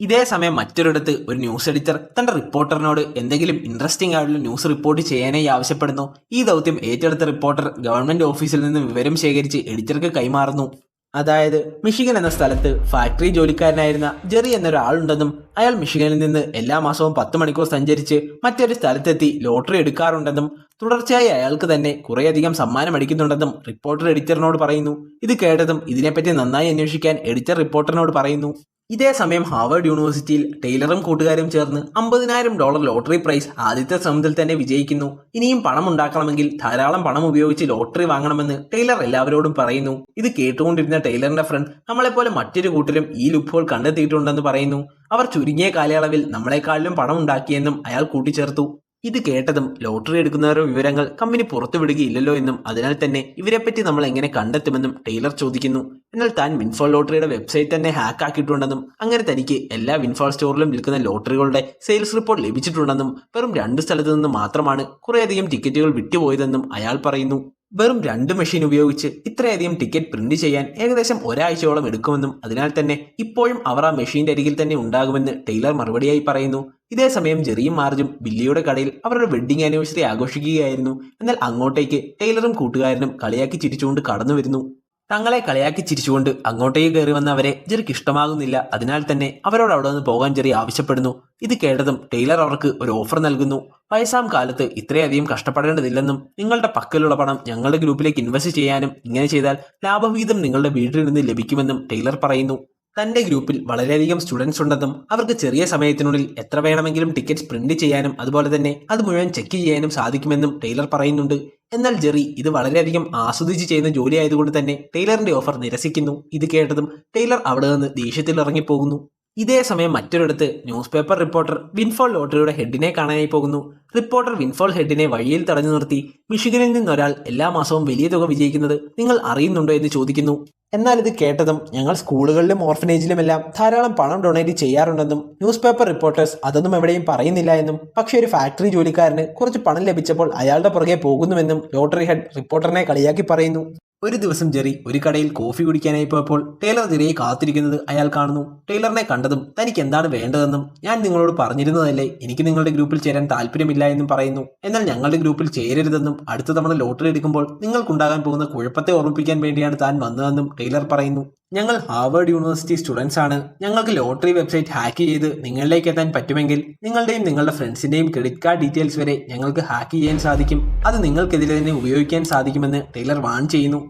ഇതേ സമയം മറ്റൊരിടത്ത് ഒരു ന്യൂസ് എഡിറ്റർ തന്റെ റിപ്പോർട്ടറിനോട് എന്തെങ്കിലും ഇൻട്രസ്റ്റിംഗ് ആയിട്ടുള്ള ന്യൂസ് റിപ്പോർട്ട് ചെയ്യാനായി ആവശ്യപ്പെടുന്നു. ഈ ദൗത്യം ഏറ്റെടുത്ത റിപ്പോർട്ടർ ഗവൺമെന്റ് ഓഫീസിൽ നിന്ന് വിവരം ശേഖരിച്ച് എഡിറ്റർക്ക് കൈമാറുന്നു. അതായത് മിഷിഗൻ എന്ന സ്ഥലത്ത് ഫാക്ടറി ജോലിക്കാരനായിരുന്ന ജെറി എന്നൊരാളുണ്ടെന്നും അയാൾ മിഷിഗനിൽ നിന്ന് എല്ലാ മാസവും 10 മണിക്കൂർ സഞ്ചരിച്ച് മറ്റൊരു സ്ഥലത്തെത്തി ലോട്ടറി എടുക്കാറുണ്ടെന്നും തുടർച്ചയായി അയാൾക്ക് തന്നെ കുറേയധികം സമ്മാനം അടിക്കുന്നുണ്ടെന്നും റിപ്പോർട്ടർ എഡിറ്ററിനോട് പറയുന്നു. ഇത് കേട്ടതും ഇതിനെപ്പറ്റി നന്നായി അന്വേഷിക്കാൻ എഡിറ്റർ റിപ്പോർട്ടറിനോട് പറയുന്നു. ഇതേ സമയം ഹാർവേഡ് യൂണിവേഴ്സിറ്റിയിൽ ടൈലറും കൂട്ടുകാരും ചേർന്ന് $50,000 ലോട്ടറി പ്രൈസ് ആദ്യത്തെ ശ്രമത്തിൽ തന്നെ വിജയിക്കുന്നു. ഇനിയും പണം ഉണ്ടാക്കണമെങ്കിൽ ധാരാളം പണം ഉപയോഗിച്ച് ലോട്ടറി വാങ്ങണമെന്ന് ടൈലർ എല്ലാവരോടും പറയുന്നു. ഇത് കേട്ടുകൊണ്ടിരുന്ന ടൈലറിന്റെ ഫ്രണ്ട് നമ്മളെപ്പോലെ മറ്റൊരു കൂട്ടരും ഈ ലുപ്ഹോൾ കണ്ടെത്തിയിട്ടുണ്ടെന്ന് പറയുന്നു. അവർ ചുരുങ്ങിയ കാലയളവിൽ നമ്മളെക്കാളിലും പണം ഉണ്ടാക്കിയെന്നും അയാൾ കൂട്ടിച്ചേർത്തു. ഇത് കേട്ടതും ലോട്ടറി എടുക്കുന്നവരുടെ വിവരങ്ങൾ കമ്പനി പുറത്തുവിടുകയില്ലല്ലോ എന്നും അതിനാൽ തന്നെ ഇവരെപ്പറ്റി നമ്മൾ എങ്ങനെ കണ്ടെത്തുമെന്നും ടൈലർ ചോദിക്കുന്നു. എന്നാൽ താൻ വിൻഫോൾ ലോട്ടറിയുടെ വെബ്സൈറ്റ് തന്നെ ഹാക്ക് ആക്കിയിട്ടുണ്ടെന്നും അങ്ങനെ തനിക്ക് എല്ലാ വിൻഫോൾ സ്റ്റോറിലും വിൽക്കുന്ന ലോട്ടറികളുടെ സെയിൽസ് റിപ്പോർട്ട് ലഭിച്ചിട്ടുണ്ടെന്നും വെറും 2 സ്ഥലത്തു നിന്ന് മാത്രമാണ് കുറേയധികം ടിക്കറ്റുകൾ വിറ്റുപോയതെന്നും അയാൾ പറയുന്നു. വെറും 2 മെഷീൻ ഉപയോഗിച്ച് ഇത്രയധികം ടിക്കറ്റ് പ്രിന്റ് ചെയ്യാൻ ഏകദേശം ഒരാഴ്ചയോളം എടുക്കുമെന്നും അതിനാൽ തന്നെ ഇപ്പോഴും അവർ ആ മെഷീന്റെ അരികിൽ തന്നെ ഉണ്ടാകുമെന്ന് ടൈലർ മറുപടിയായി പറയുന്നു. ഇതേ സമയം ജെറിയും മാർജും ബില്ലിയുടെ കടയിൽ അവരുടെ വെഡ്ഡിംഗ് ആനിവേഴ്സറി ആഘോഷിക്കുകയായിരുന്നു. എന്നാൽ അങ്ങോട്ടേക്ക് ടൈലറും കൂട്ടുകാരനും കളിയാക്കി ചിരിച്ചുകൊണ്ട് കടന്നു വരുന്നു. തങ്ങളെ കളിയാക്കി ചിരിച്ചുകൊണ്ട് അങ്ങോട്ടേക്ക് കയറി വന്ന അവരെ ജെറിക്ക് ഇഷ്ടമാകുന്നില്ല. അതിനാൽ തന്നെ അവരോട് അവിടെ നിന്ന് പോകാൻ ജെറി ആവശ്യപ്പെടുന്നു. ഇത് കേട്ടതും ടൈലർ അവർക്ക് ഒരു ഓഫർ നൽകുന്നു. വയസ്സാം കാലത്ത് ഇത്രയധികം കഷ്ടപ്പെടേണ്ടതില്ലെന്നും നിങ്ങളുടെ പക്കലുള്ള പണം ഞങ്ങളുടെ ഗ്രൂപ്പിലേക്ക് ഇൻവെസ്റ്റ് ചെയ്യാനും ഇങ്ങനെ ചെയ്താൽ ലാഭവിഹിതം നിങ്ങളുടെ വീട്ടിൽ നിന്ന് ലഭിക്കുമെന്നും ടൈലർ പറയുന്നു. തന്റെ ഗ്രൂപ്പിൽ വളരെയധികം സ്റ്റുഡൻസ് ഉണ്ടെന്നും അവർക്ക് ചെറിയ സമയത്തിനുള്ളിൽ എത്ര വേണമെങ്കിലും ടിക്കറ്റ്സ് പ്രിന്റ് ചെയ്യാനും അതുപോലെ തന്നെ അത് മുഴുവൻ ചെക്ക് ചെയ്യാനും സാധിക്കുമെന്നും ടൈലർ പറയുന്നുണ്ട്. എന്നാൽ ജെറി ഇത് വളരെയധികം ആസ്വദിച്ച് ചെയ്യുന്ന ജോലി ആയതുകൊണ്ട് തന്നെ ടൈലറിന്റെ ഓഫർ നിരസിക്കുന്നു. ഇത് കേട്ടതും ടൈലർ അവിടെ നിന്ന് ദേഷ്യത്തിൽ ഇറങ്ങിപ്പോകുന്നു. ഇതേ സമയം മറ്റൊരിടത്ത് ന്യൂസ് പേപ്പർ റിപ്പോർട്ടർ വിൻഫോൾ ലോട്ടറിയുടെ ഹെഡിനെ കാണാനായി പോകുന്നു. റിപ്പോർട്ടർ വിൻഫോൾ ഹെഡിനെ വഴിയിൽ തടഞ്ഞു നിർത്തി മിഷിഗനിൽ നിന്നൊരാൾ എല്ലാ മാസവും വലിയ തുക വിജയിക്കുന്നത് നിങ്ങൾ അറിയുന്നുണ്ടോ എന്ന് ചോദിക്കുന്നു. എന്നാൽ ഇത് കേട്ടതും ഞങ്ങൾ സ്കൂളുകളിലും ഓർഫനേജിലുമെല്ലാം ധാരാളം പണം ഡൊണേറ്റ് ചെയ്യാറുണ്ടെന്നും ന്യൂസ് പേപ്പർ റിപ്പോർട്ടേഴ്സ് അതൊന്നും എവിടെയും പറയുന്നില്ല എന്നും പക്ഷേ ഒരു ഫാക്ടറി ജോലിക്കാരന് കുറച്ച് പണം ലഭിച്ചപ്പോൾ അയാളുടെ പുറകെ പോകുന്നുവെന്നും ലോട്ടറി ഹെഡ് റിപ്പോർട്ടറിനെ കളിയാക്കി പറയുന്നു. ഒരു ദിവസം ജെറി ഒരു കടയിൽ കോഫി കുടിക്കാനായി പോയപ്പോൾ ടൈലർ ജെറിയെ കാത്തിരിക്കുന്നത് അയാൾ കാണുന്നു. ടൈലറിനെ കണ്ടതും തനിക്ക് എന്താണ് വേണ്ടതെന്നും ഞാൻ നിങ്ങളോട് പറഞ്ഞിരുന്നതല്ലേ എനിക്ക് നിങ്ങളുടെ ഗ്രൂപ്പിൽ ചേരാൻ താല്പര്യമില്ല എന്നും പറയുന്നു. എന്നാൽ ഞങ്ങളുടെ ഗ്രൂപ്പിൽ ചേരരുതെന്നും അടുത്ത തവണ ലോട്ടറി എടുക്കുമ്പോൾ നിങ്ങൾക്കുണ്ടാകാൻ പോകുന്ന കുഴപ്പത്തെ ഓർമ്മിപ്പിക്കാൻ വേണ്ടിയാണ് താൻ വന്നതെന്നും ടൈലർ പറയുന്നു. ഞങ്ങൾ ഹാർവേഡ് യൂണിവേഴ്സിറ്റി സ്റ്റുഡൻസ് ആണ്. ഞങ്ങൾക്ക് ലോട്ടറി വെബ്സൈറ്റ് ഹാക്ക് ചെയ്ത് നിങ്ങളിലേക്ക് എത്താൻ പറ്റുമെങ്കിൽ നിങ്ങളുടെയും നിങ്ങളുടെ ഫ്രണ്ട്സിന്റെയും ക്രെഡിറ്റ് കാർഡ് ഡീറ്റെയിൽസ് വരെ ഞങ്ങൾക്ക് ഹാക്ക് ചെയ്യാൻ സാധിക്കും. അത് നിങ്ങൾക്കെതിരെ തന്നെ ഉപയോഗിക്കാൻ സാധിക്കുമെന്ന് ടൈലർ വാൺ ചെയ്യുന്നു.